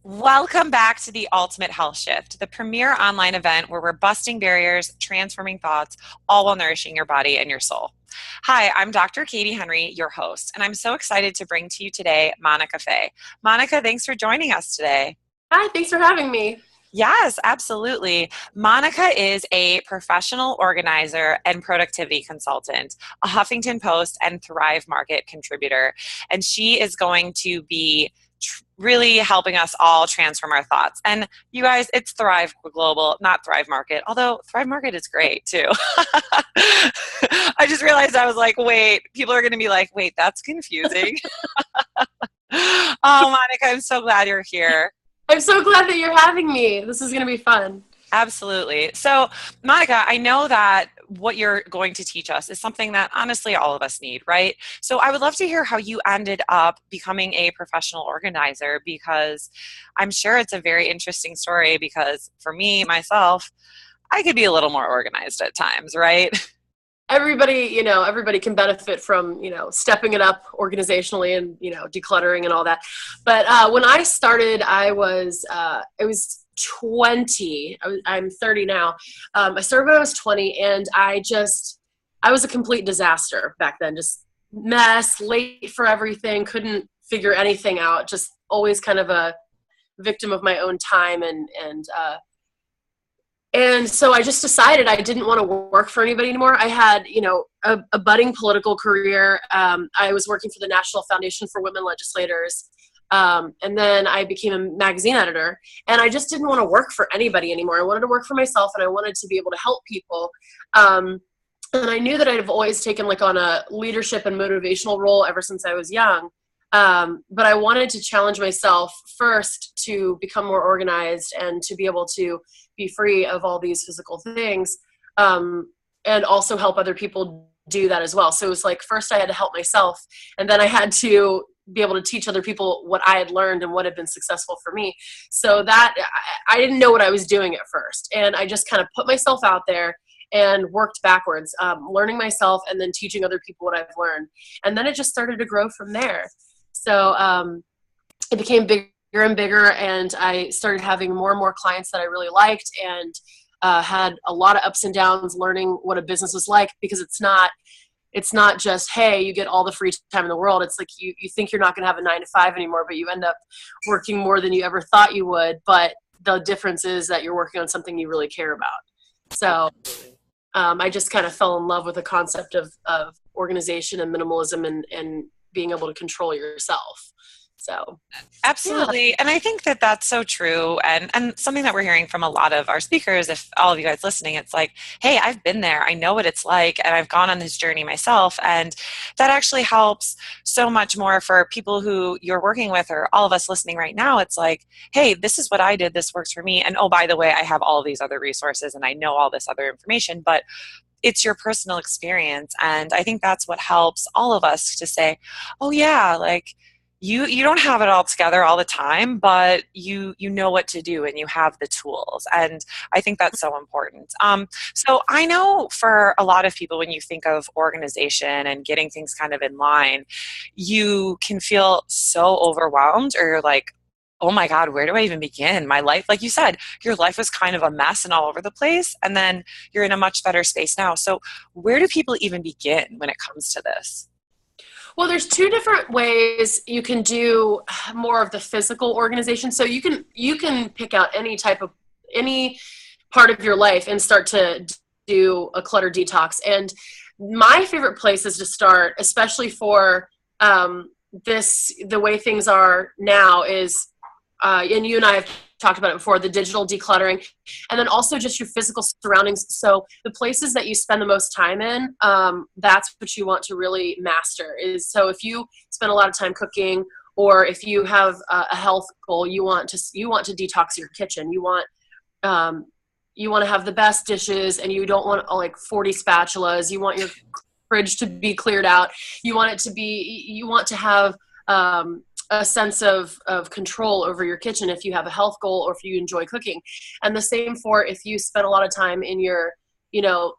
Welcome back to the Ultimate Health Shift, the premier online event where we're busting barriers, transforming thoughts, all while nourishing your body and your soul. Hi, I'm Dr. Katie Henry, your host, and I'm so excited to bring to you today Monica Fay. Monica, thanks for joining us today. Hi, thanks for having me. Yes, absolutely. Monica is a professional organizer and productivity consultant, a Huffington Post and Thrive Market contributor, and she is going to be really helping us all transform our thoughts. And you guys, it's Thrive Global, not Thrive Market, although Thrive Market is great too. I just realized I was like, wait, people are going to be like, wait, that's confusing. Oh, Monica, I'm so glad you're here. I'm so glad that you're having me. This is going to be fun. Absolutely. So, Monica, I know that what you're going to teach us is something that honestly all of us need, right? So, I would love to hear how you ended up becoming a professional organizer because I'm sure it's a very interesting story because for me, myself, I could be a little more organized at times, right? Everybody can benefit from, stepping it up organizationally and, decluttering and all that. But when I started, it was 20. I'm 30 now. I started when I was 20, and I was a complete disaster back then. Just mess, late for everything, couldn't figure anything out. Just always kind of a victim of my own time, and so I just decided I didn't want to work for anybody anymore. I had, a budding political career. I was working for the National Foundation for Women Legislators. And then I became a magazine editor, and I just didn't want to work for anybody anymore. I wanted to work for myself, and I wanted to be able to help people. And I knew that I'd always taken on a leadership and motivational role ever since I was young. But I wanted to challenge myself first to become more organized and to be able to be free of all these physical things, and also help other people do that as well. So it was like, first I had to help myself, and then I had to be able to teach other people what I had learned and what had been successful for me. So that I didn't know what I was doing at first. And I just kind of put myself out there and worked backwards, learning myself and then teaching other people what I've learned. And then it just started to grow from there. So it became bigger and bigger, and I started having more and more clients that I really liked, and had a lot of ups and downs learning what a business was like, because it's not just, hey, you get all the free time in the world. It's like you think you're not going to have a 9 to 5 anymore, but you end up working more than you ever thought you would. But the difference is that you're working on something you really care about. So I just kind of fell in love with the concept of organization and minimalism and being able to control yourself. So Absolutely. yeah. And I think that that's so true. And something that we're hearing from a lot of our speakers, if all of you guys listening, it's like, hey, I've been there. I know what it's like. And I've gone on this journey myself. And that actually helps so much more for people who you're working with, or all of us listening right now. It's like, hey, this is what I did. This works for me. And oh, by the way, I have all these other resources and I know all this other information, but it's your personal experience. And I think that's what helps all of us to say, oh yeah, like, you don't have it all together all the time, but you know what to do and you have the tools. And I think that's so important. So I know for a lot of people, when you think of organization and getting things kind of in line, you can feel so overwhelmed, or you're like, oh my God, where do I even begin? My life, like you said, your life was kind of a mess and all over the place, and then you're in a much better space now. So where do people even begin when it comes to this? Well, there's two different ways you can do more of the physical organization. So you can pick out any part of your life and start to do a clutter detox. And my favorite place is to start, especially for the way things are now, is and you and I have talked about it before, the digital decluttering, and then also just your physical surroundings. So the places that you spend the most time in, that's what you want to really master. So if you spend a lot of time cooking, or if you have a health goal, you want to detox your kitchen. You want to have the best dishes, and you don't want like 40 spatulas. You want your fridge to be cleared out. You want to have a sense of control over your kitchen if you have a health goal or if you enjoy cooking. And the same for if you spend a lot of time in your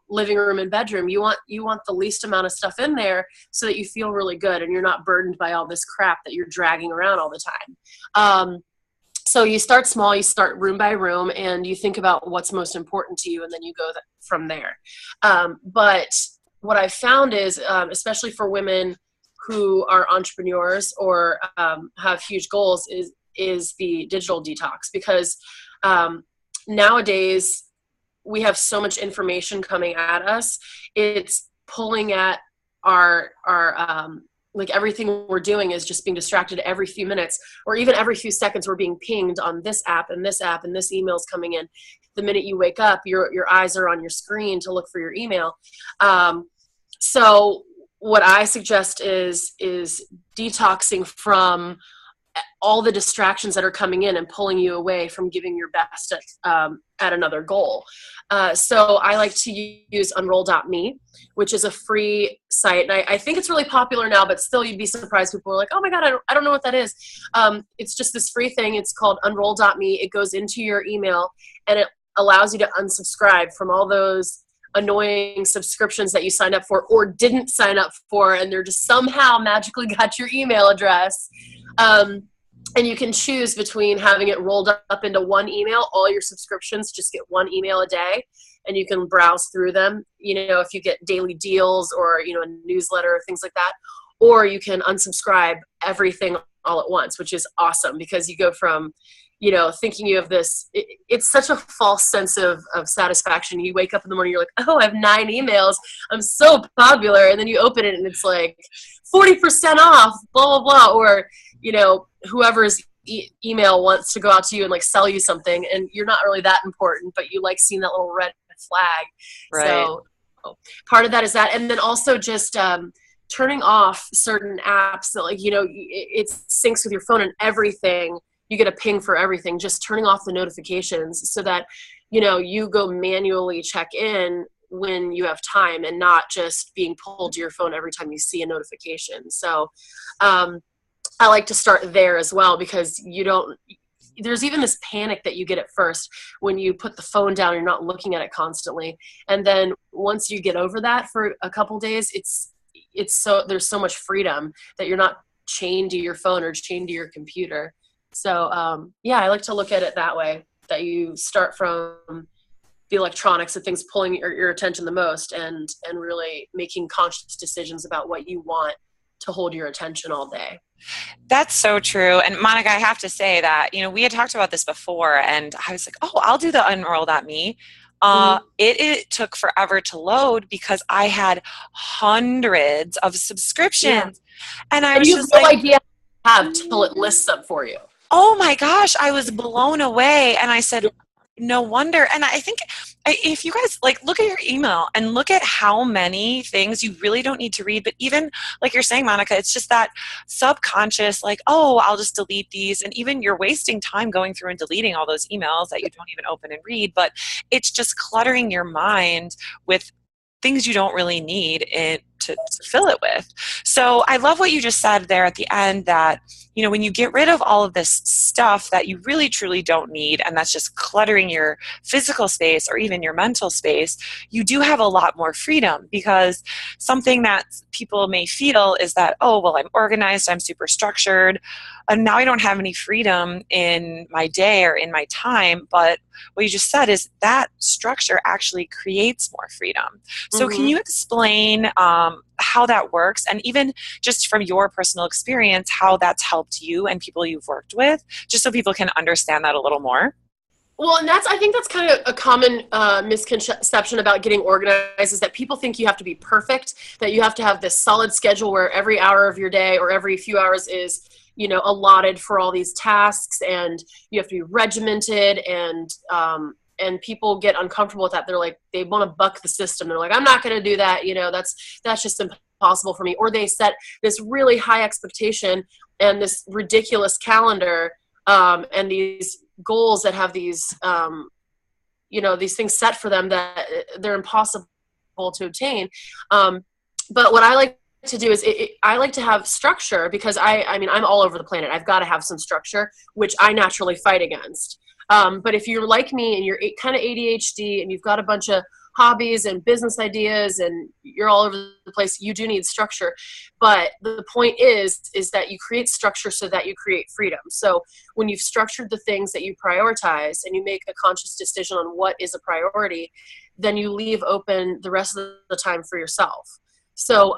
living room and bedroom. You want the least amount of stuff in there so that you feel really good and you're not burdened by all this crap that you're dragging around all the time. So you start small, you start room by room, and you think about what's most important to you, and then you go from there. But what I found is, especially for women who are entrepreneurs or have huge goals, is the digital detox, because nowadays we have so much information coming at us. It's pulling at our like everything we're doing is just being distracted every few minutes, or even every few seconds we're being pinged on this app and this app, and this email's coming in. The minute you wake up, your eyes are on your screen to look for your email. So what I suggest is detoxing from all the distractions that are coming in and pulling you away from giving your best at another goal. So I like to use unroll.me, which is a free site. And I think it's really popular now, but still you'd be surprised. People are like, oh my God, I don't know what that is. It's just this free thing. It's called unroll.me. It goes into your email and it allows you to unsubscribe from all those annoying subscriptions that you signed up for or didn't sign up for, and they're just somehow magically got your email address. And you can choose between having it rolled up into one email. All your subscriptions just get one email a day, and you can browse through them, if you get daily deals or, a newsletter or things like that. Or you can unsubscribe everything all at once, which is awesome, because you go from, thinking you have this, it's such a false sense of satisfaction. You wake up in the morning, you're like, oh, I have 9 emails. I'm so popular. And then you open it and it's like 40% off, blah, blah, blah. Or, whoever's email wants to go out to you and like sell you something, and you're not really that important, but you like seeing that little red flag. Right. So part of that is that. And then also just turning off certain apps that, like, it syncs with your phone and everything. You get a ping for everything. Just turning off the notifications so that, you go manually check in when you have time, and not just being pulled to your phone every time you see a notification. So I like to start there as well, because there's even this panic that you get at first when you put the phone down, you're not looking at it constantly. And then once you get over that for a couple days, there's so much freedom that you're not chained to your phone or chained to your computer. So I like to look at it that way, that you start from the electronics, the things pulling your attention the most, and really making conscious decisions about what you want to hold your attention all day. That's so true. And Monica, I have to say that, we had talked about this before, and I was like, oh, I'll do the unroll.me. It took forever to load because I had hundreds of subscriptions. Yeah. And I was just no idea have till it lists them for you. Oh my gosh, I was blown away. And I said, no wonder. And I think if you guys look at your email and look at how many things you really don't need to read, but even like you're saying, Monica, it's just that subconscious, oh, I'll just delete these. And even you're wasting time going through and deleting all those emails that you don't even open and read, but it's just cluttering your mind with things you don't really need to fill it with. So I love what you just said there at the end, that when you get rid of all of this stuff that you really truly don't need, and that's just cluttering your physical space or even your mental space, you do have a lot more freedom. Because something that people may feel is that, oh, well, I'm organized, I'm super structured, and now I don't have any freedom in my day or in my time. But what you just said is that structure actually creates more freedom. So can you explain how that works, and even just from your personal experience, how that's helped you and people you've worked with, just so people can understand that a little more? Well, and I think that's kind of a common misconception about getting organized, is that people think you have to be perfect, that you have to have this solid schedule where every hour of your day or every few hours is, allotted for all these tasks, and you have to be regimented, and people get uncomfortable with that. They're like, they want to buck the system. They're like, I'm not going to do that. That's just impossible for me. Or they set this really high expectation and this ridiculous calendar, and these goals that have these, these things set for them that they're impossible to obtain. But what I like to do is I like to have structure, because I'm all over the planet. I've got to have some structure, which I naturally fight against. But if you're like me and you're kind of ADHD and you've got a bunch of hobbies and business ideas and you're all over the place, you do need structure. But the point is that you create structure so that you create freedom. So when you've structured the things that you prioritize and you make a conscious decision on what is a priority, then you leave open the rest of the time for yourself. So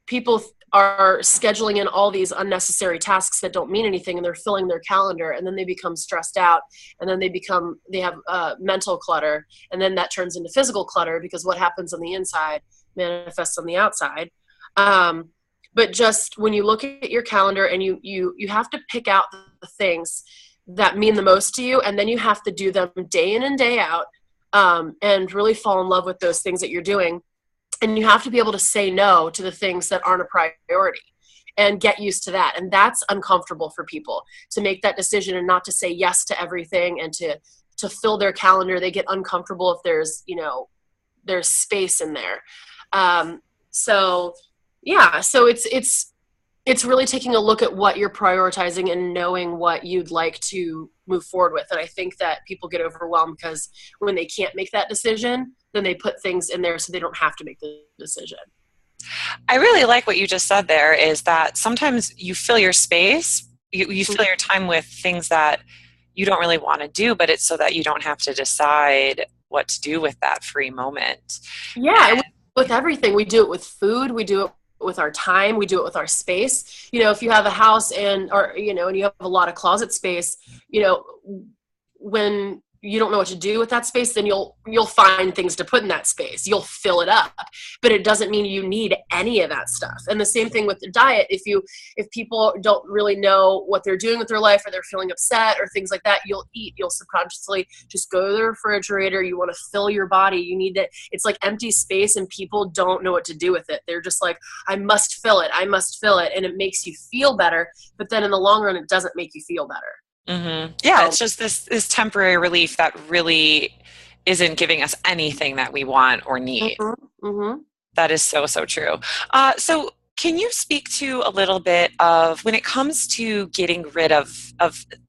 people are scheduling in all these unnecessary tasks that don't mean anything, and they're filling their calendar, and then they become stressed out, and then they have mental clutter, and then that turns into physical clutter, because what happens on the inside manifests on the outside. But just when you look at your calendar and you have to pick out the things that mean the most to you, and then you have to do them day in and day out, and really fall in love with those things that you're doing. And you have to be able to say no to the things that aren't a priority and get used to that. And that's uncomfortable for people, to make that decision and not to say yes to everything and to fill their calendar. They get uncomfortable if there's space in there. So it's really taking a look at what you're prioritizing and knowing what you'd like to move forward with. And I think that people get overwhelmed because when they can't make that decision, then they put things in there so they don't have to make the decision. I really like what you just said there, is that sometimes you fill your space, you fill your time with things that you don't really want to do, but it's so that you don't have to decide what to do with that free moment. Yeah, and with everything. We do it with food, we do it with our time, we do it with our space. If you have a house and you have a lot of closet space, when you don't know what to do with that space, then you'll find things to put in that space. You'll fill it up, but it doesn't mean you need any of that stuff. And the same thing with the diet. If people don't really know what they're doing with their life, or they're feeling upset or things like that, you'll subconsciously just go to the refrigerator. You want to fill your body. You need to, it's like empty space, and people don't know what to do with it. They're just like, I must fill it. And it makes you feel better. But then in the long run, it doesn't make you feel better. Mm-hmm. Yeah, it's just this temporary relief that really isn't giving us anything that we want or need. Mm-hmm. Mm-hmm. That is so, so true. So can you speak to a little bit of when it comes to getting rid of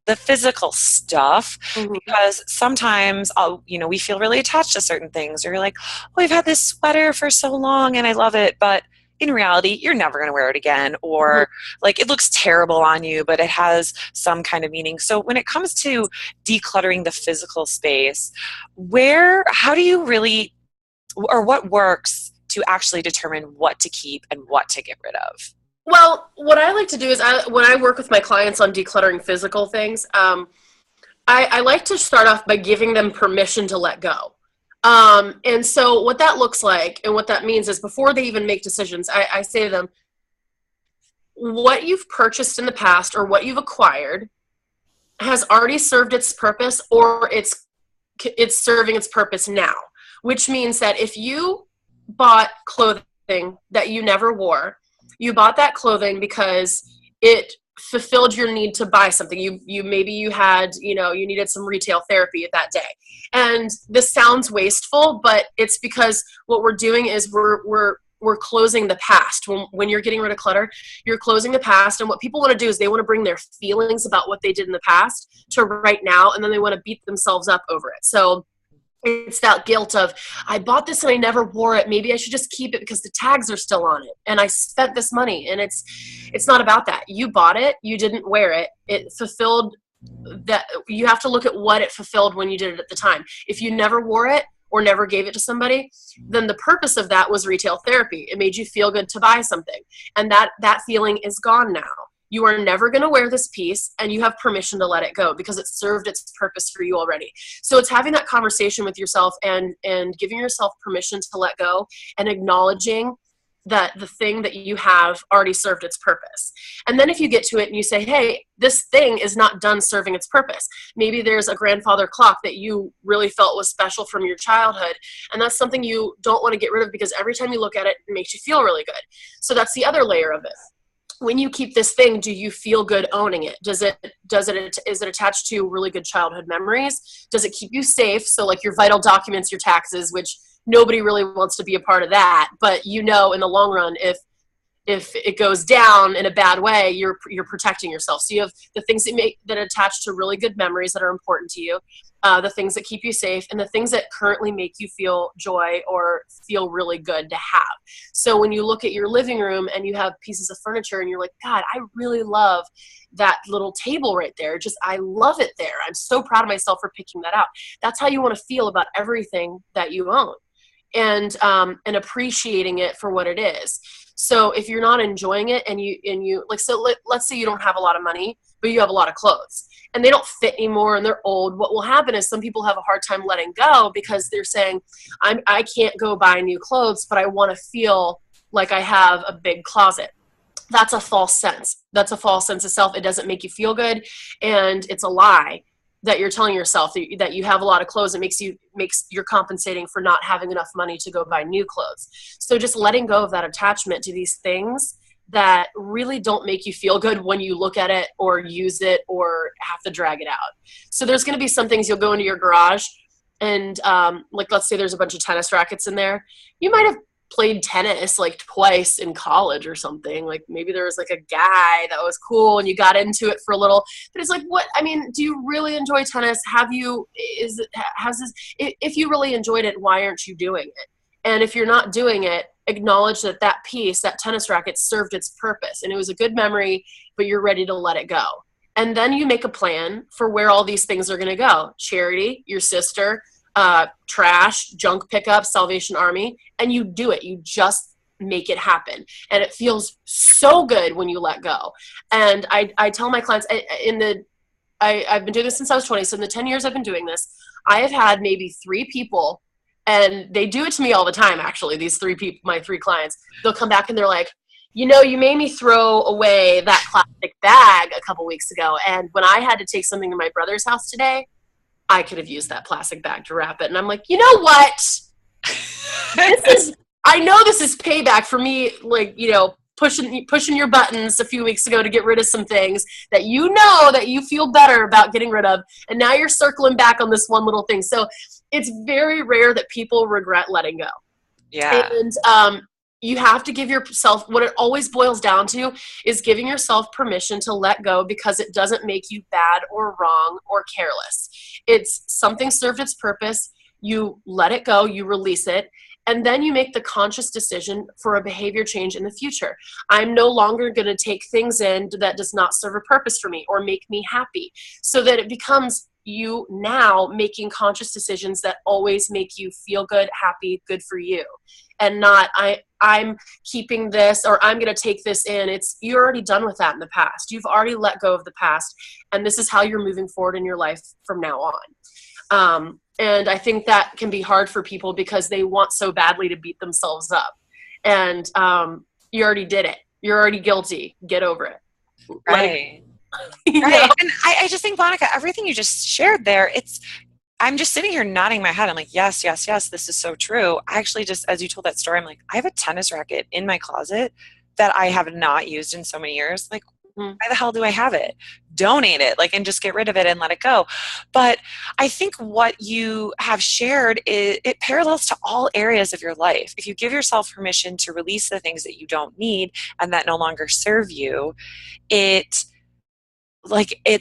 the physical stuff? Mm-hmm. Because sometimes, we feel really attached to certain things, or you're like, oh, we've had this sweater for so long and I love it, but in reality, you're never going to wear it again, or like it looks terrible on you, but it has some kind of meaning. So when it comes to decluttering the physical space, how do you really, or what works to actually determine what to keep and what to get rid of? Well, what I like to do is when I work with my clients on decluttering physical things, I like to start off by giving them permission to let go. And so what that looks like and what that means is, before they even make decisions, I say to them, what you've purchased in the past or what you've acquired has already served its purpose, or it's serving its purpose now, which means that if you bought clothing that you never wore, you bought that clothing because it fulfilled your need to buy something. Maybe you had, you needed some retail therapy at that day. And this sounds wasteful, but it's because what we're doing is we're closing the past. When you're getting rid of clutter, you're closing the past. And what people want to do is they want to bring their feelings about what they did in the past to right now, and then they want to beat themselves up over it. So it's that guilt of, I bought this and I never wore it. Maybe I should just keep it because the tags are still on it and I spent this money. And it's not about that. You bought it. You didn't wear it. It fulfilled that. You have to look at what it fulfilled when you did it at the time. If you never wore it or never gave it to somebody, then the purpose of that was retail therapy. It made you feel good to buy something. And that feeling is gone now. You are never going to wear this piece, and you have permission to let it go because it served its purpose for you already. So it's having that conversation with yourself and giving yourself permission to let go, and acknowledging that the thing that you have already served its purpose. And then if you get to it and you say, hey, this thing is not done serving its purpose. Maybe there's a grandfather clock that you really felt was special from your childhood, and that's something you don't want to get rid of because every time you look at it, it makes you feel really good. So that's the other layer of it. When you keep this thing, do you feel good owning it? Is it attached to really good childhood memories? Does it keep you safe? So like your vital documents, your taxes, which nobody really wants to be a part of that. But in the long run, if if it goes down in a bad way, you're protecting yourself. So you have the things that attach to really good memories that are important to you, the things that keep you safe, and the things that currently make you feel joy or feel really good to have. So when you look at your living room and you have pieces of furniture and you're like, God, I really love that little table right there. Just, I love it there. I'm so proud of myself for picking that out. That's how you want to feel about everything that you own, and appreciating it for what it is. So if you're not enjoying it and you like, so let's say you don't have a lot of money, but you have a lot of clothes and they don't fit anymore and they're old. What will happen is some people have a hard time letting go because they're saying, I can't go buy new clothes, but I want to feel like I have a big closet. That's a false sense. That's a false sense of self. It doesn't make you feel good. And it's a lie that you're telling yourself that you have a lot of clothes. It you're compensating for not having enough money to go buy new clothes. So just letting go of that attachment to these things that really don't make you feel good when you look at it or use it or have to drag it out. So there's going to be some things you'll go into your garage and like, let's say there's a bunch of tennis rackets in there. You might have played tennis like twice in college or something. Like maybe there was like a guy that was cool and you got into it for a little, but it's like, what, I mean, do you really enjoy tennis? If you really enjoyed it, why aren't you doing it? And if you're not doing it, acknowledge that piece, that tennis racket served its purpose and it was a good memory, but you're ready to let it go. And then you make a plan for where all these things are going to go. Charity, your sister, trash, junk pickup, Salvation Army, and you do it. You just make it happen. And it feels so good when you let go. And I tell my clients, I've been doing this since I was 20. So in the 10 years I've been doing this, I have had maybe 3 people, and they do it to me all the time, actually, these 3 people, my 3 clients, they'll come back and they're like, you know, you made me throw away that plastic bag a couple weeks ago. And when I had to take something to my brother's house today, I could have used that plastic bag to wrap it. And I'm like, you know what? I know this is payback for me, like, you know, pushing your buttons a few weeks ago to get rid of some things that you know that you feel better about getting rid of. And now you're circling back on this one little thing. So it's very rare that people regret letting go. Yeah. And you have to give yourself, what it always boils down to is giving yourself permission to let go, because it doesn't make you bad or wrong or careless. It's something served its purpose. You let it go, you release it, and then you make the conscious decision for a behavior change in the future. I'm no longer going to take things in that does not serve a purpose for me or make me happy, so that it becomes you now making conscious decisions that always make you feel good, happy, good for you. And not, I'm keeping this, or I'm going to take this in. You're already done with that in the past. You've already let go of the past. And this is how you're moving forward in your life from now on. And I think that can be hard for people because they want so badly to beat themselves up. And you already did it. You're already guilty. Get over it. Right. Right. And I just think, Monica, everything you just shared there, I'm just sitting here nodding my head. I'm like, yes, yes, yes, this is so true. I actually just, as you told that story, I'm like, I have a tennis racket in my closet that I have not used in so many years. Like, why the hell do I have it? Donate it, like, and just get rid of it and let it go. But I think what you have shared, it parallels to all areas of your life. If you give yourself permission to release the things that you don't need and that no longer serve you, it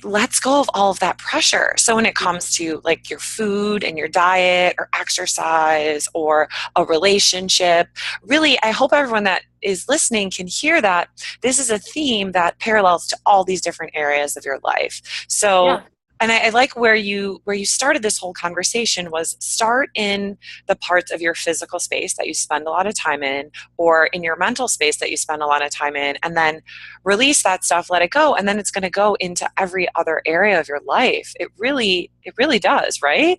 lets go of all of that pressure. So when it comes to like your food and your diet or exercise or a relationship, really, I hope everyone that is listening can hear that this is a theme that parallels to all these different areas of your life. So yeah. And I like where you started this whole conversation was start in the parts of your physical space that you spend a lot of time in, or in your mental space that you spend a lot of time in, and then release that stuff, let it go, and then it's going to go into every other area of your life. It really does, right?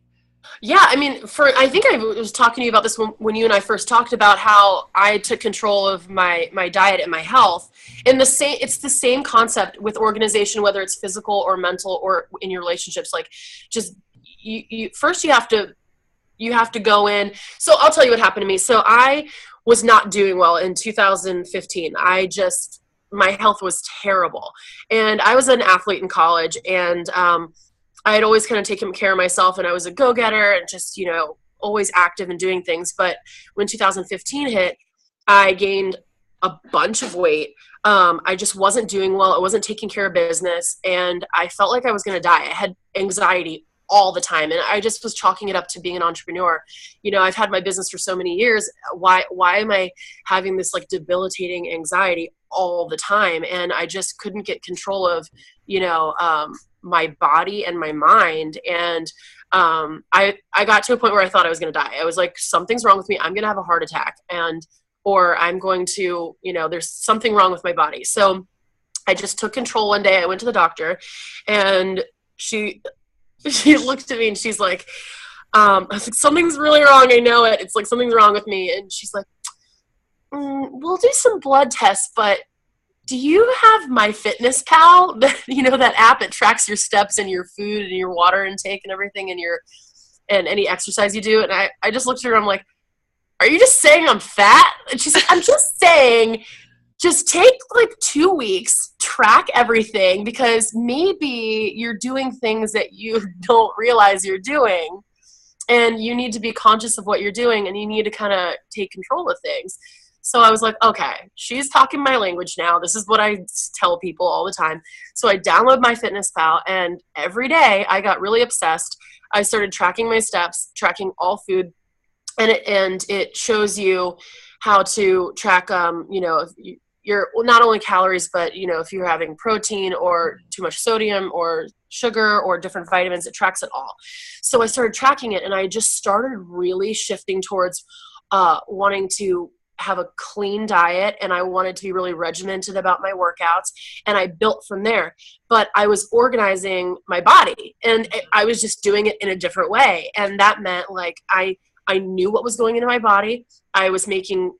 Yeah, I mean, I think I was talking to you about this when you and I first talked about how I took control of my diet and my health. It's the same concept with organization, whether it's physical or mental or in your relationships. Like, just first you have to go in. So I'll tell you what happened to me. So I was not doing well in 2015. My health was terrible, and I was an athlete in college, and I had always kind of taken care of myself, and I was a go-getter and just, always active and doing things. But when 2015 hit, I gained a bunch of weight. I just wasn't doing well. I wasn't taking care of business, and I felt like I was going to die. I had anxiety all the time, and I just was chalking it up to being an entrepreneur. You know, I've had my business for so many years. Why am I having this like debilitating anxiety all the time? And I just couldn't get control of, you know, my body and my mind. And I got to a point where I thought I was going to die. I was like, something's wrong with me. I'm going to have a heart attack, and or I'm going to, you know, there's something wrong with my body. So I just took control one day. I went to the doctor, and she looked at me and she's like, I was like, something's really wrong. I know it. It's like something's wrong with me. And she's like, we'll do some blood tests, but do you have MyFitnessPal? You know, that app that tracks your steps and your food and your water intake and everything and any exercise you do. And I just looked at her. I'm like, are you just saying I'm fat? And she's like, I'm just saying, just take like 2 weeks, track everything, because maybe you're doing things that you don't realize you're doing, and you need to be conscious of what you're doing, and you need to kind of take control of things. So I was like, okay, she's talking my language now. This is what I tell people all the time. So I download MyFitnessPal, and every day I got really obsessed. I started tracking my steps, tracking all food, and it shows you how to track, you know, your not only calories, but, you know, if you're having protein or too much sodium or sugar or different vitamins, it tracks it all. So I started tracking it, and I just started really shifting towards wanting to have a clean diet, and I wanted to be really regimented about my workouts, and I built from there. But I was organizing my body, and I was just doing it in a different way. And that meant like I knew what was going into my body. I was making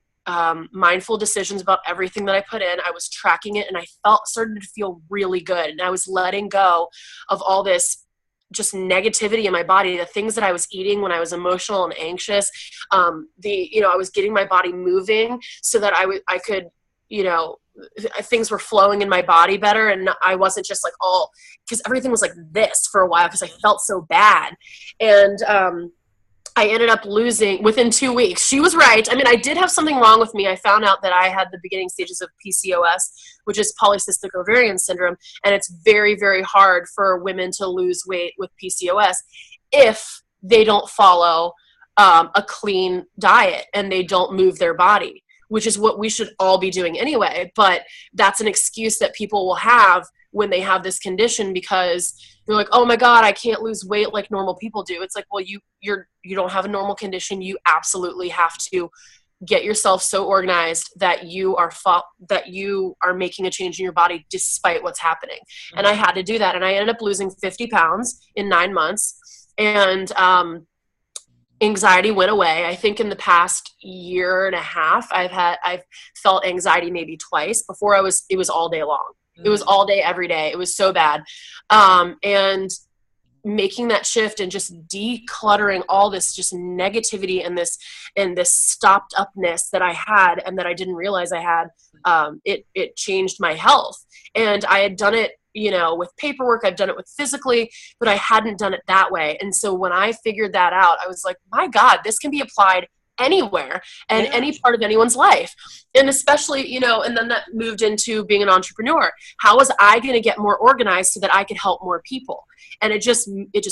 mindful decisions about everything that I put in. I was tracking it, and I started to feel really good. And I was letting go of all this just negativity in my body, the things that I was eating when I was emotional and anxious. You know, I was getting my body moving so that I could, you know, things were flowing in my body better. And I wasn't just like all, because everything was like this for a while because I felt so bad. And I ended up losing within 2 weeks. She was right. I mean, I did have something wrong with me. I found out that I had the beginning stages of PCOS, which is polycystic ovarian syndrome. And it's very, very hard for women to lose weight with PCOS if they don't follow a clean diet and they don't move their body, which is what we should all be doing anyway. But that's an excuse that people will have when they have this condition, because you're like, oh my God, I can't lose weight like normal people do. It's like, well, you don't have a normal condition. You absolutely have to get yourself so organized that you are making a change in your body despite what's happening. Mm-hmm. And I had to do that. And I ended up losing 50 pounds in 9 months. And anxiety went away. I think in the past year and a half, I've felt anxiety maybe twice. Before it was all day long. It was all day, every day. It was so bad. And making that shift and just decluttering all this just negativity and this stopped upness that I had and that I didn't realize I had, it changed my health. And I had done it, you know, with paperwork, I've done it with physically, but I hadn't done it that way. And so when I figured that out, I was like, my God, this can be applied anywhere and any part of anyone's life. And especially, you know, and then that moved into being an entrepreneur. How was I going to get more organized so that I could help more people? And it just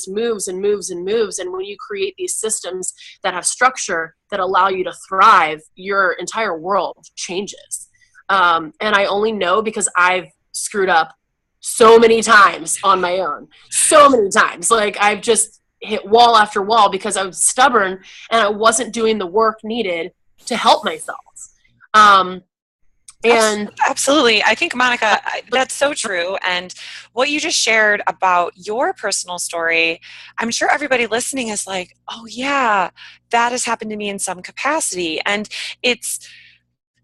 moves and moves and moves. And when you create these systems that have structure that allow you to thrive, your entire world changes. And I only know because I've screwed up so many times on my own, so many times. Like I've just hit wall after wall because I was stubborn and I wasn't doing the work needed to help myself. And absolutely. I think, Monica, that's so true. And what you just shared about your personal story, I'm sure everybody listening is like, oh yeah, that has happened to me in some capacity. And it's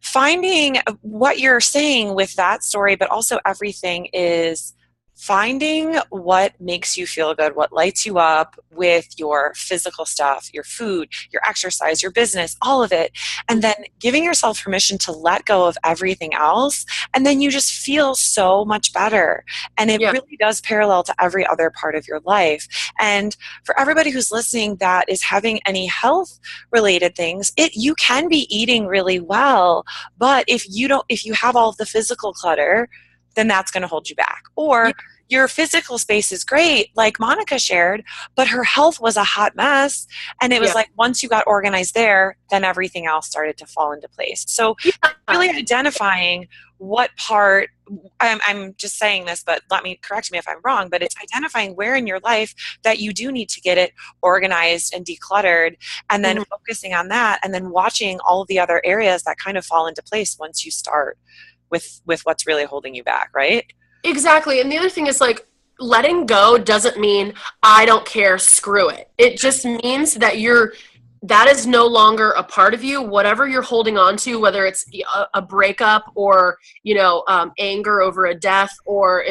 finding what you're saying with that story, but also everything is finding what makes you feel good, what lights you up with your physical stuff, your food, your exercise, your business, all of it, and then giving yourself permission to let go of everything else. And then you just feel so much better. And it Yeah. really does parallel to every other part of your life. And for everybody who's listening that is having any health related things, you can be eating really well, but if you have all of the physical clutter, then that's going to hold you back. Or your physical space is great, like Monica shared, but her health was a hot mess. And it was like, once you got organized there, then everything else started to fall into place. So really identifying what part, I'm just saying this, but correct me if I'm wrong, but it's identifying where in your life that you do need to get it organized and decluttered, and then focusing on that, and then watching all of the other areas that kind of fall into place once you start with what's really holding you back, right? Exactly. And the other thing is, like, letting go doesn't mean I don't care, screw it. It just means that that is no longer a part of you. Whatever you're holding on to, whether it's a breakup or, anger over a death, or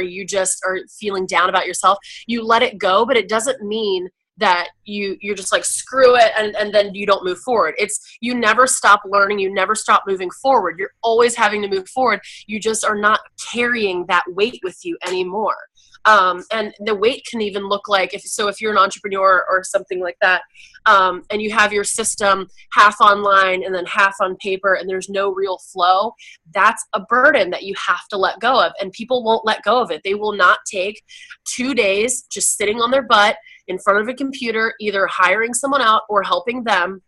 you just are feeling down about yourself, you let it go. But it doesn't mean that you're just like, screw it, and then you don't move forward. It's, you never stop learning, you never stop moving forward. You're always having to move forward. You just are not carrying that weight with you anymore. And the weight can even look like, if you're an entrepreneur or something like that, and you have your system half online and then half on paper, and there's no real flow, that's a burden that you have to let go of. And people won't let go of it. They will not take 2 days just sitting on their butt in front of a computer, either hiring someone out or helping them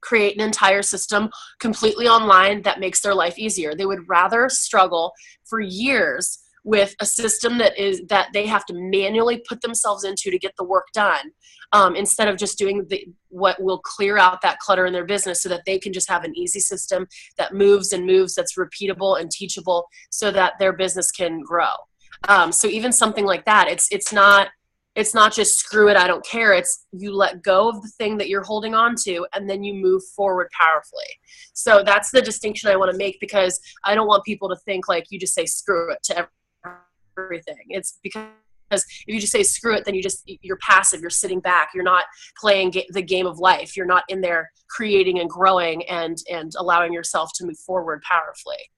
create an entire system completely online that makes their life easier. They would rather struggle for years with a system that they have to manually put themselves into to get the work done, instead of just doing what will clear out that clutter in their business, so that they can just have an easy system that moves and moves, that's repeatable and teachable, so that their business can grow. So even something like that, it's not just screw it, I don't care. It's, you let go of the thing that you're holding on to, and then you move forward powerfully. So that's the distinction I want to make, because I don't want people to think like you just say screw it to everything. It's because if you just say screw it, then you're passive, you're sitting back, you're not playing the game of life, you're not in there creating and growing and allowing yourself to move forward powerfully.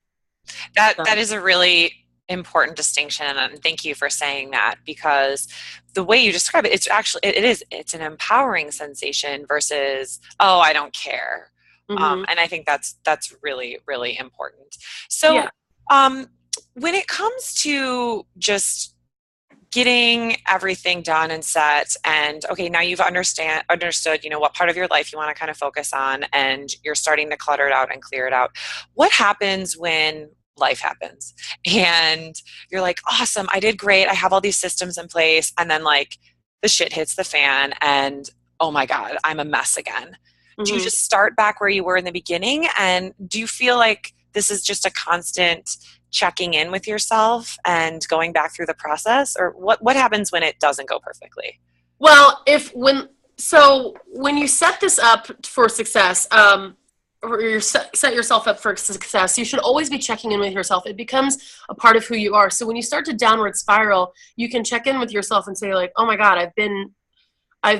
That is a really important distinction, and thank you for saying that, because the way you describe it, it's an empowering sensation versus, oh, I don't care. And I think that's really, really important. So when it comes to just getting everything done and set, and okay, now you've understood, what part of your life you want to kind of focus on, and you're starting to clutter it out and clear it out. What happens when life happens and you're like, awesome, I did great, I have all these systems in place, and then like the shit hits the fan and, oh my God, I'm a mess again? Do you just start back where you were in the beginning? And do you feel like this is just a constant checking in with yourself and going back through the process? Or what happens when it doesn't go perfectly? Well, when you set this up for success, or you set yourself up for success, you should always be checking in with yourself. It becomes a part of who you are. So when you start to downward spiral, you can check in with yourself and say like, oh my God, I've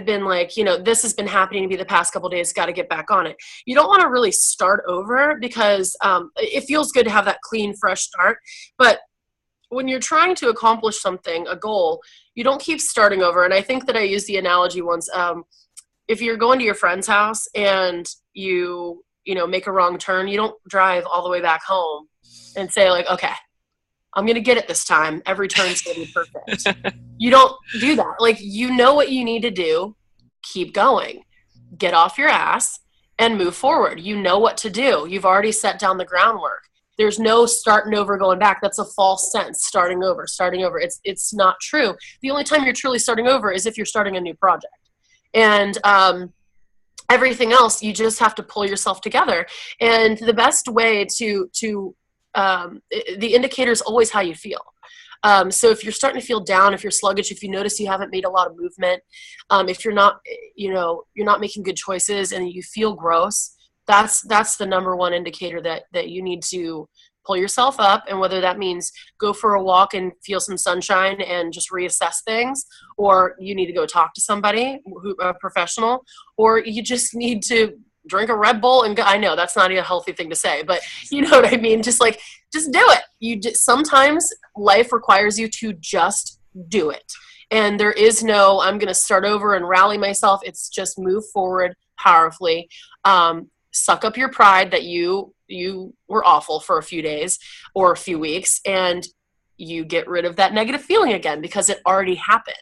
been like, this has been happening to me the past couple of days, got to get back on it. You don't want to really start over, because it feels good to have that clean, fresh start. But when you're trying to accomplish something, a goal, you don't keep starting over. And I think that I used the analogy once. If you're going to your friend's house and you make a wrong turn, you don't drive all the way back home and say like, okay, I'm going to get it this time. Every turn's going to be perfect. You don't do that. Like, what you need to do, keep going, get off your ass and move forward. You know what to do. You've already set down the groundwork. There's no starting over, going back. That's a false sense. Starting over. It's not true. The only time you're truly starting over is if you're starting a new project. And, everything else, you just have to pull yourself together. And the best way the indicator is always how you feel. So if you're starting to feel down, if you're sluggish, if you notice you haven't made a lot of movement, if you're not, you're not making good choices and you feel gross, that's the number one indicator that you need to pull yourself up, and whether that means go for a walk and feel some sunshine and just reassess things, or you need to go talk to somebody, a professional, or you just need to drink a Red Bull and go. I know that's not a healthy thing to say, but you know what I mean? Just do it. Sometimes life requires you to just do it. And there is no, I'm going to start over and rally myself. It's just move forward powerfully. Suck up your pride that you were awful for a few days or a few weeks, and you get rid of that negative feeling again, because it already happened.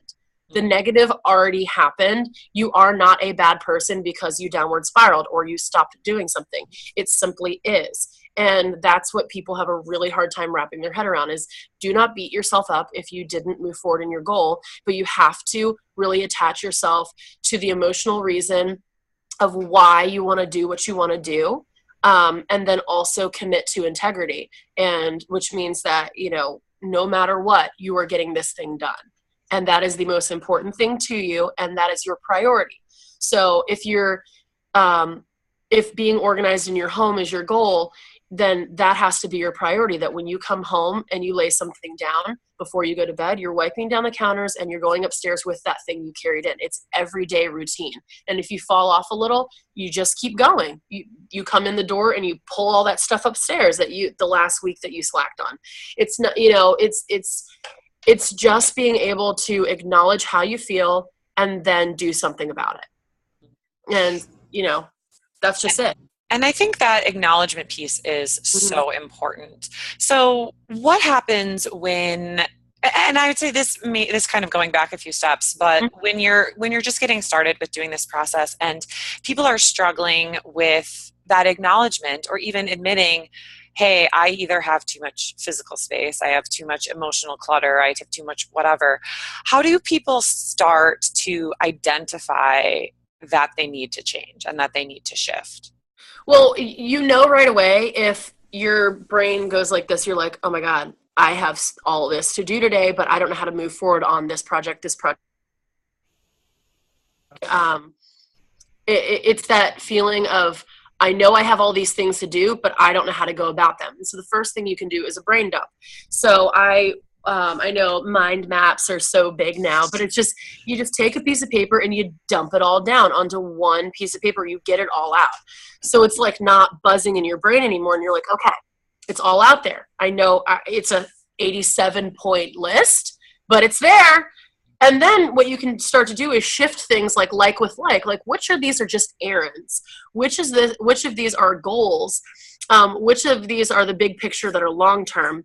The negative already happened. You are not a bad person because you downward spiraled or you stopped doing something. It simply is. And that's what people have a really hard time wrapping their head around, is do not beat yourself up if you didn't move forward in your goal, but you have to really attach yourself to the emotional reason of why you want to do what you want to do. And then also commit to integrity, and which means that, no matter what, you are getting this thing done. And that is the most important thing to you, and that is your priority. So if if being organized in your home is your goal, then that has to be your priority, that when you come home and you lay something down before you go to bed, you're wiping down the counters and you're going upstairs with that thing you carried in. It's everyday routine. And if you fall off a little, you just keep going. You come in the door and you pull all that stuff upstairs that the last week that you slacked on. It's not, it's just being able to acknowledge how you feel and then do something about it. And, that's just it. And I think that acknowledgement piece is so important. So what happens when, and I would say this kind of going back a few steps, but when you're just getting started with doing this process and people are struggling with that acknowledgement, or even admitting, hey, I either have too much physical space, I have too much emotional clutter, I have too much whatever. How do people start to identify that they need to change and that they need to shift? Well, right away, if your brain goes like this, you're like, oh my God, I have all this to do today, but I don't know how to move forward on this project. It's that feeling of, I know I have all these things to do, but I don't know how to go about them. And so the first thing you can do is a brain dump. So I know mind maps are so big now, but it's just, you just take a piece of paper and you dump it all down onto one piece of paper. You get it all out. So it's like not buzzing in your brain anymore. And you're like, okay, it's all out there. I know it's a 87-point list, but it's there. And then what you can start to do is shift things like with like which of these are just errands? Which of these are goals? Which of these are the big picture that are long-term?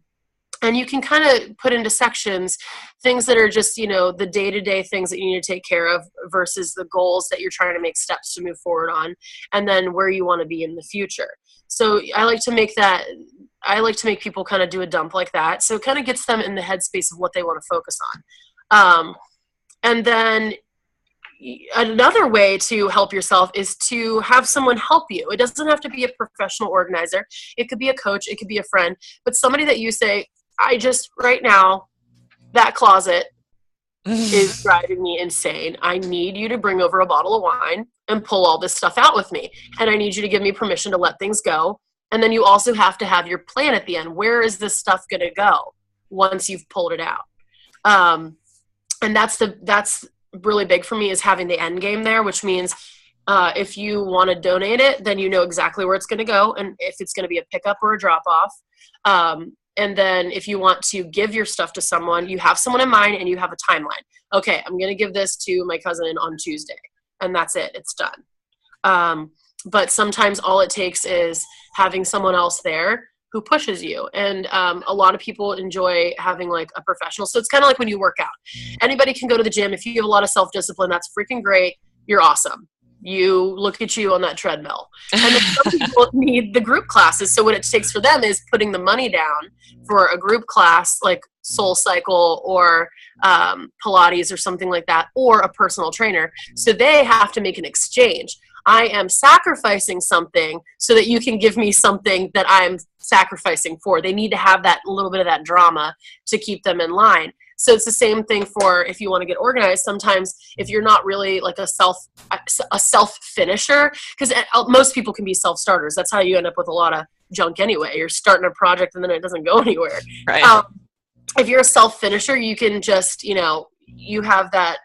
And you can kind of put into sections things that are just, the day-to-day things that you need to take care of versus the goals that you're trying to make steps to move forward on, and then where you want to be in the future. So I like to make people kind of do a dump like that. So it kind of gets them in the headspace of what they want to focus on. And then another way to help yourself is to have someone help you. It doesn't have to be a professional organizer. It could be a coach. It could be a friend. But somebody that you say, right now, that closet is driving me insane. I need you to bring over a bottle of wine and pull all this stuff out with me. And I need you to give me permission to let things go. And then you also have to have your plan at the end. Where is this stuff going to go once you've pulled it out? And that's really big for me, is having the end game there, which means if you want to donate it, then you know exactly where it's going to go, and if it's going to be a pickup or a drop off. And then if you want to give your stuff to someone, you have someone in mind and you have a timeline. Okay, I'm going to give this to my cousin on Tuesday, and that's it. It's done. But sometimes all it takes is having someone else there who pushes you. And a lot of people enjoy having like a professional. So it's kind of like when you work out. Anybody can go to the gym. If you have a lot of self-discipline, that's freaking great. You're awesome. You look at you on that treadmill. And then some people need the group classes. So what it takes for them is putting the money down for a group class like Soul Cycle or Pilates or something like that, or a personal trainer. So they have to make an exchange. I am sacrificing something so that you can give me something that I'm sacrificing for. They need to have that little bit of that drama to keep them in line. So it's the same thing for if you want to get organized. Sometimes if you're not really like a self finisher, because most people can be self-starters. That's how you end up with a lot of junk anyway. You're starting a project and then it doesn't go anywhere. Right. If you're a self-finisher, you can just, you have that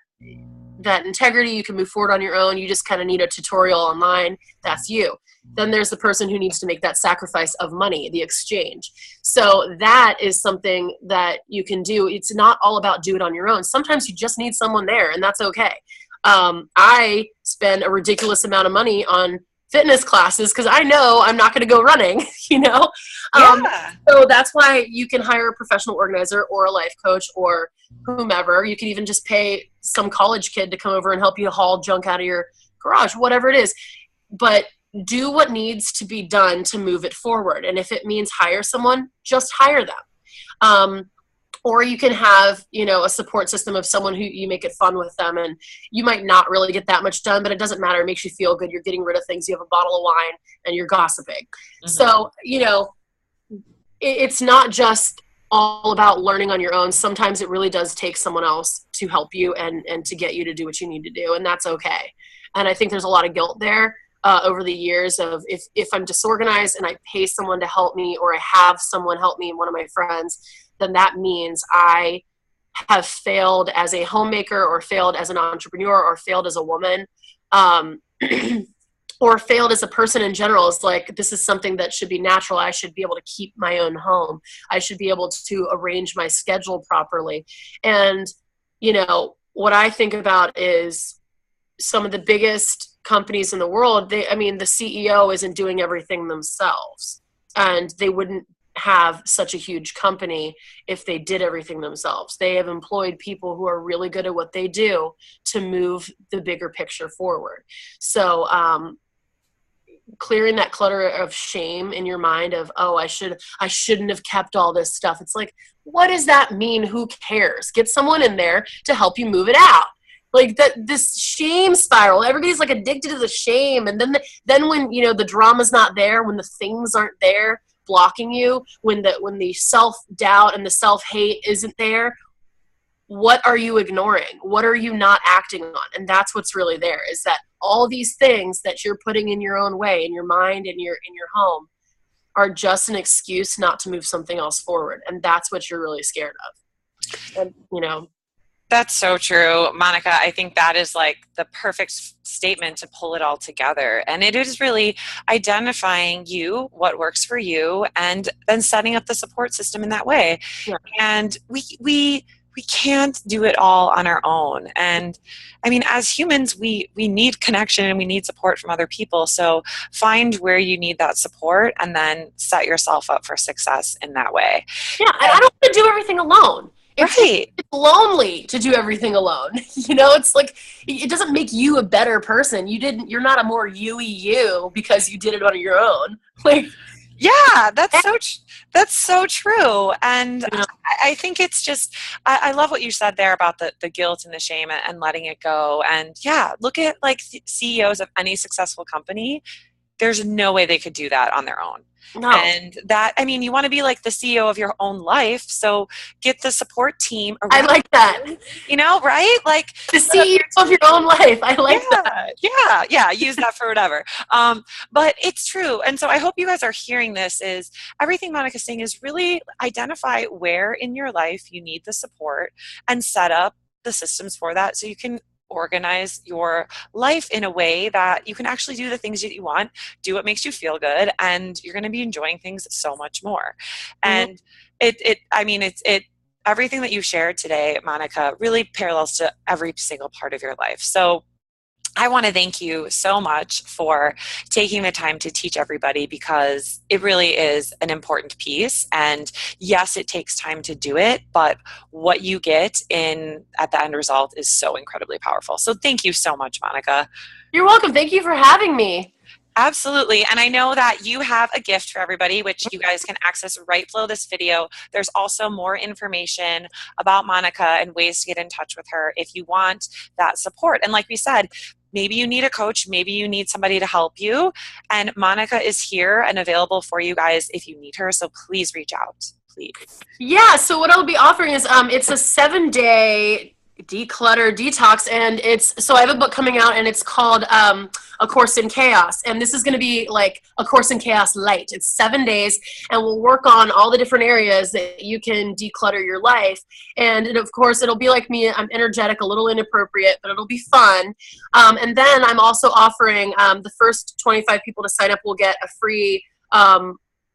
integrity. You can move forward on your own. You just kind of need a tutorial online. That's you. Then there's the person who needs to make that sacrifice of money, the exchange. So that is something that you can do. It's not all about do it on your own. Sometimes you just need someone there, and that's okay. I spend a ridiculous amount of money on fitness classes because I know I'm not going to go running, Yeah. So that's why you can hire a professional organizer or a life coach or whomever. You can even just pay some college kid to come over and help you haul junk out of your garage, whatever it is. But do what needs to be done to move it forward. And if it means hire someone, just hire them. Or you can have, a support system of someone who you make it fun with them, and you might not really get that much done, but it doesn't matter. It makes you feel good. You're getting rid of things. You have a bottle of wine and you're gossiping. Mm-hmm. So, it's not just all about learning on your own. Sometimes it really does take someone else to help you and to get you to do what you need to do. And that's okay. And I think there's a lot of guilt there over the years of if I'm disorganized and I pay someone to help me, or I have someone help me, one of my friends, then that means I have failed as a homemaker, or failed as an entrepreneur, or failed as a woman, or failed as a person in general. Is like, this is something that should be natural. I should be able to keep my own home. I should be able to arrange my schedule properly. And, what I think about is some of the biggest companies in the world, the CEO isn't doing everything themselves, and they wouldn't have such a huge company if they did everything themselves. They have employed people who are really good at what they do to move the bigger picture forward. So clearing that clutter of shame in your mind of, oh, I shouldn't have kept all this stuff. It's like, what does that mean? Who cares? Get someone in there to help you move it out. Like this shame spiral, everybody's like addicted to the shame. And then when, the drama's not there, when the things aren't there blocking you, when the self-doubt and the self-hate isn't there, what are you ignoring? What are you not acting on? And that's what's really there, is that all these things that you're putting in your own way, in your mind, in your home, are just an excuse not to move something else forward. And that's what you're really scared of. And, That's so true, Monica. I think that is like the perfect statement to pull it all together. And it is really identifying what works for you, and then setting up the support system in that way. Yeah. And we can't do it all on our own. And as humans, we need connection and we need support from other people. So find where you need that support and then set yourself up for success in that way. Yeah, and I don't want to do everything alone. It's lonely to do everything alone. It's like, it doesn't make you a better person. You're not a more you because you did it on your own. Like, yeah, that's so true. And I think it's just, I love what you said there about the guilt and the shame and letting it go. And yeah, look at like CEOs of any successful company. There's no way they could do that on their own. No. And that, you want to be like the CEO of your own life. So get the support team around. I like that. Right? Like the CEO of your own life. I like that. Yeah. Use that for whatever. But it's true. And so I hope you guys are hearing this, is everything Monica's saying is really identify where in your life you need the support and set up the systems for that, so you can organize your life in a way that you can actually do the things that you want, do what makes you feel good, and you're going to be enjoying things so much more. Mm-hmm. And it everything that you shared today, Monica, really parallels to every single part of your life. So I want to thank you so much for taking the time to teach everybody, because it really is an important piece. And yes, it takes time to do it, but what you get at the end result is so incredibly powerful. So thank you so much, Monica. You're welcome. Thank you for having me. Absolutely. And I know that you have a gift for everybody, which you guys can access right below this video. There's also more information about Monica and ways to get in touch with her if you want that support. And like we said, maybe you need a coach, maybe you need somebody to help you. And Monica is here and available for you guys if you need her. So please reach out, please. Yeah, so what I'll be offering is it's a 7-day declutter, detox. And so I have a book coming out, and it's called A Course in Chaos. And this is going to be like A Course in Chaos light. It's 7 days, and we'll work on all the different areas that you can declutter your life. And of course, it'll be like me. I'm energetic, a little inappropriate, but it'll be fun. And then I'm also offering the first 25 people to sign up will get a free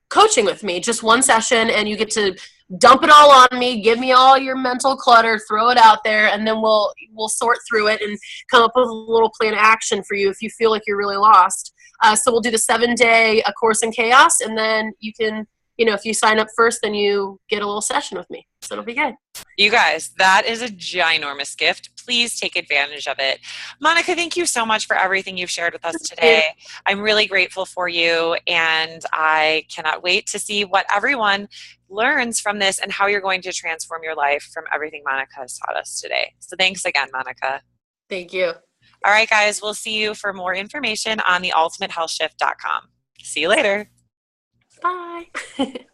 coaching with me, just one session, and you get to dump it all on me, give me all your mental clutter, throw it out there, and then we'll sort through it and come up with a little plan of action for you if you feel like you're really lost. So we'll do the 7-day A Course in Chaos, and then you can, if you sign up first, then you get a little session with me. So it'll be good. You guys, that is a ginormous gift. Please take advantage of it. Monica, thank you so much for everything you've shared with us today. I'm really grateful for you, and I cannot wait to see what everyone learns from this and how you're going to transform your life from everything Monica has taught us today. So thanks again, Monica. Thank you. All right, guys, we'll see you for more information on theultimatehealthshift.com. See you later. Bye.